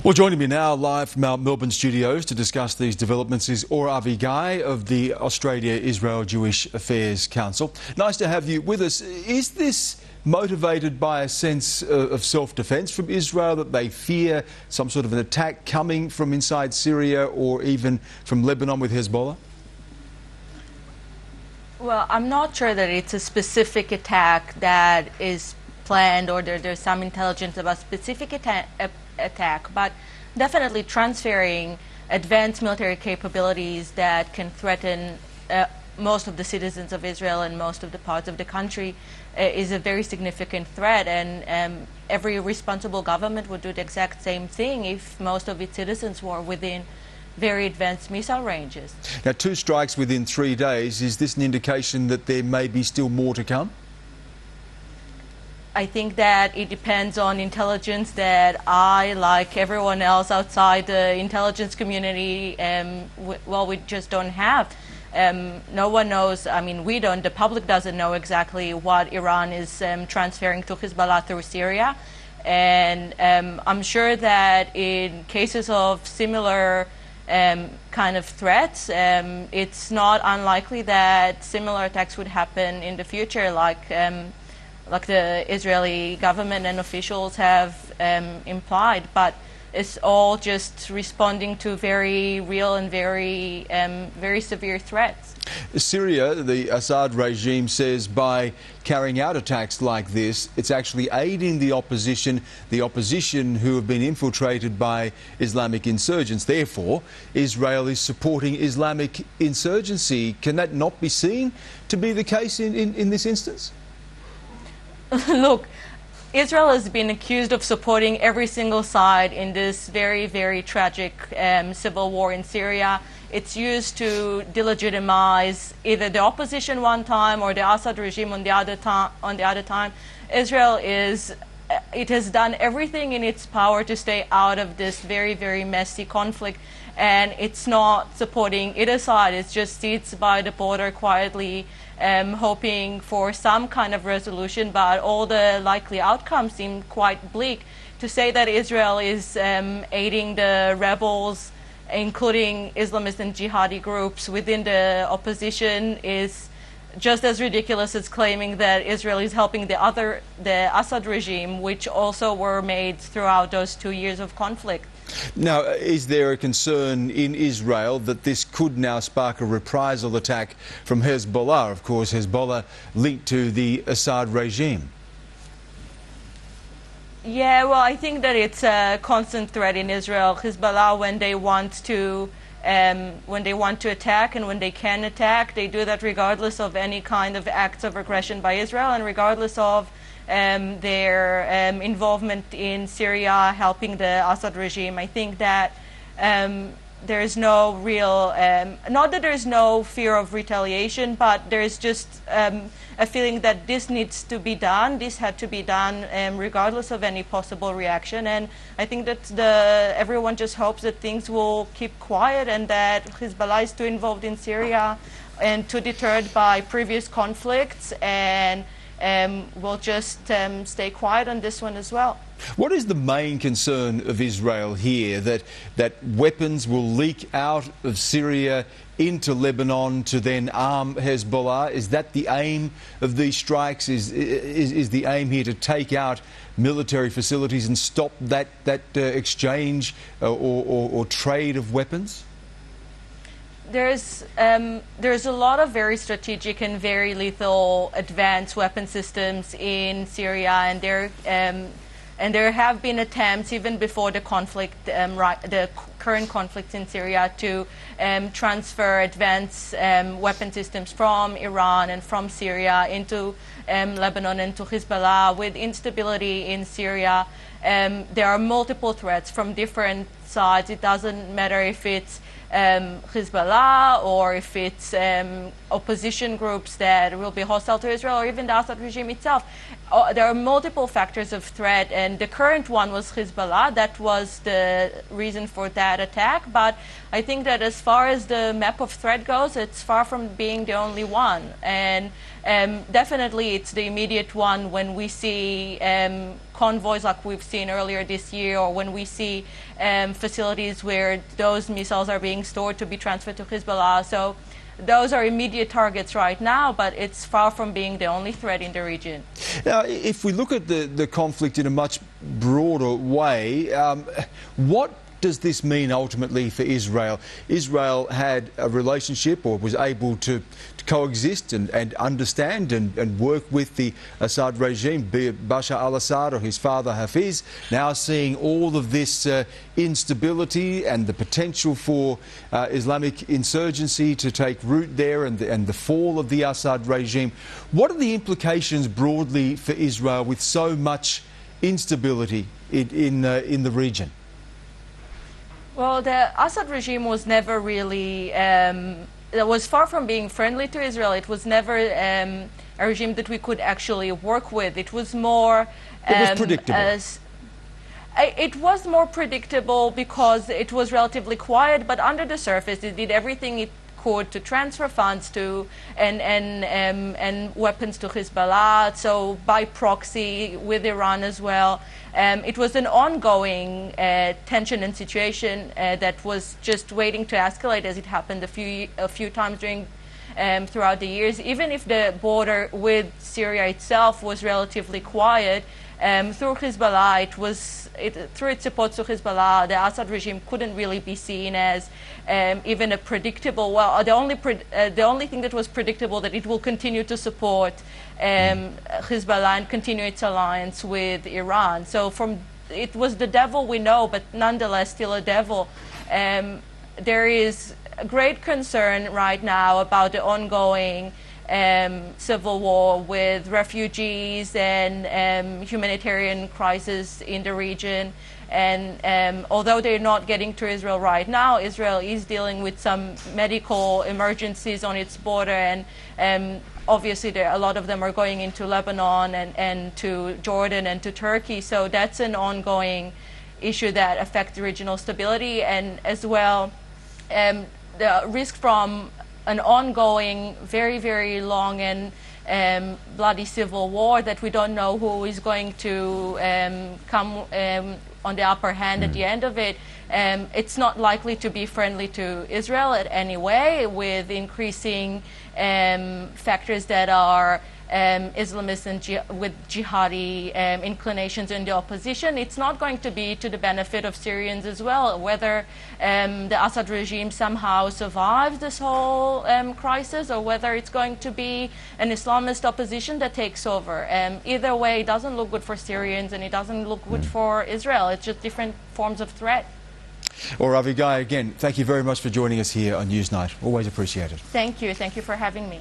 Well, joining me now live from our Melbourne studios to discuss these developments is Avi-Guy of the Australia-Israel Jewish Affairs Council. Nice to have you with us. Is this motivated by a sense of self-defence from Israel, that they fear some sort of an attack coming from inside Syria or even from Lebanon with Hezbollah? Well, I'm not sure that it's a specific attack that is planned or there's some intelligence about specific attack, but definitely transferring advanced military capabilities that can threaten most of the citizens of Israel and most of the parts of the country is a very significant threat, and every responsible government would do the exact same thing if most of its citizens were within very advanced missile ranges. Now, 2 strikes within 3 days, is this an indication that there may be still more to come? I think that it depends on intelligence that I, like everyone else outside the intelligence community, we just don't have. No one knows, I mean, we don't, the public doesn't know exactly what Iran is transferring to Hezbollah through Syria. And I'm sure that in cases of similar kind of threats, it's not unlikely that similar attacks would happen in the future, like the Israeli government and officials have implied, but it's all just responding to very real and very severe threats. Syria, the Assad regime says by carrying out attacks like this, it's actually aiding the opposition who have been infiltrated by Islamic insurgents. Therefore, Israel is supporting Islamic insurgency. Can that not be seen to be the case in this instance? Look, Israel has been accused of supporting every single side in this very, very tragic civil war in Syria. It's used to delegitimize either the opposition one time or the Assad regime on the other time. Israel has done everything in its power to stay out of this very, very messy conflict, and it's not supporting either side. It just sits by the border quietly, hoping for some kind of resolution, but all the likely outcomes seem quite bleak. To say that Israel is aiding the rebels, including Islamist and jihadi groups within the opposition, is just as ridiculous as claiming that Israel is helping the Assad regime, which also were made throughout those 2 years of conflict. Now, is there a concern in Israel that this could now spark a reprisal attack from Hezbollah? Of course, Hezbollah linked to the Assad regime. Yeah, well, I think that it's a constant threat in Israel. Hezbollah, when they want to attack and when they can attack, they do that regardless of any kind of acts of aggression by Israel and regardless of their involvement in Syria helping the Assad regime. I think that there is no real, not that there is no fear of retaliation, but there is just a feeling that this needs to be done. This had to be done regardless of any possible reaction. And I think that everyone just hopes that things will keep quiet and that Hezbollah is too involved in Syria and too deterred by previous conflicts, and we'll just stay quiet on this one as well. What is the main concern of Israel here? That weapons will leak out of Syria into Lebanon to then arm Hezbollah? Is that the aim of these strikes? Is the aim here to take out military facilities and stop that exchange or trade of weapons? There's a lot of very strategic and very lethal advanced weapon systems in Syria, and there have been attempts even before the conflict, the current conflicts in Syria, to transfer advanced weapon systems from Iran and from Syria into Lebanon and to Hezbollah. With instability in Syria, there are multiple threats from different sides. It doesn't matter if it's Hezbollah or if it's opposition groups that will be hostile to Israel or even the Assad regime itself. there are multiple factors of threat, and the current one was Hezbollah. That was the reason for that attack. But I think that as far as the map of threat goes, it's far from being the only one. And definitely it's the immediate one when we see convoys like we've seen earlier this year, or when we see facilities where those missiles are being stored to be transferred to Hezbollah. So those are immediate targets right now, but it's far from being the only threat in the region. Now, if we look at the conflict in a much broader way, what does this mean ultimately for Israel? Israel had a relationship, or was able to coexist and understand and work with the Assad regime, be it Bashar al-Assad or his father Hafiz. Now seeing all of this instability and the potential for Islamic insurgency to take root there, and the fall of the Assad regime. What are the implications broadly for Israel with so much instability in the region? Well, the Assad regime was never really, it was far from being friendly to Israel. It was never a regime that we could actually work with. It was more... it was predictable. It was more predictable because it was relatively quiet, but under the surface it did everything it could to transfer funds to and weapons to Hezbollah, so by proxy with Iran as well. It was an ongoing tension and situation that was just waiting to escalate, as it happened a few times during throughout the years. Even if the border with Syria itself was relatively quiet, through Hezbollah, through its support to Hezbollah, the Assad regime couldn't really be seen as even a predictable. Well, the only thing that was predictable, that it will continue to support Hezbollah and continue its alliance with Iran. So it was the devil we know, but nonetheless still a devil. There is great concern right now about the ongoing civil war with refugees and humanitarian crisis in the region. And although they're not getting to Israel right now, Israel is dealing with some medical emergencies on its border, and obviously a lot of them are going into Lebanon and to Jordan and to Turkey. So that's an ongoing issue that affects regional stability, and as well the risk from an ongoing, very, very long and bloody civil war that we don't know who is going to come on the upper hand at the end of it. It's not likely to be friendly to Israel in any way, with increasing factors that are Islamists and with jihadi inclinations in the opposition. It's not going to be to the benefit of Syrians as well. Whether the Assad regime somehow survives this whole crisis, or whether it's going to be an Islamist opposition that takes over. Either way, it doesn't look good for Syrians, and it doesn't look good for Israel. It's just different forms of threat. Or Avi-Guy, again, thank you very much for joining us here on NewsNight. Always appreciated. Thank you. Thank you for having me.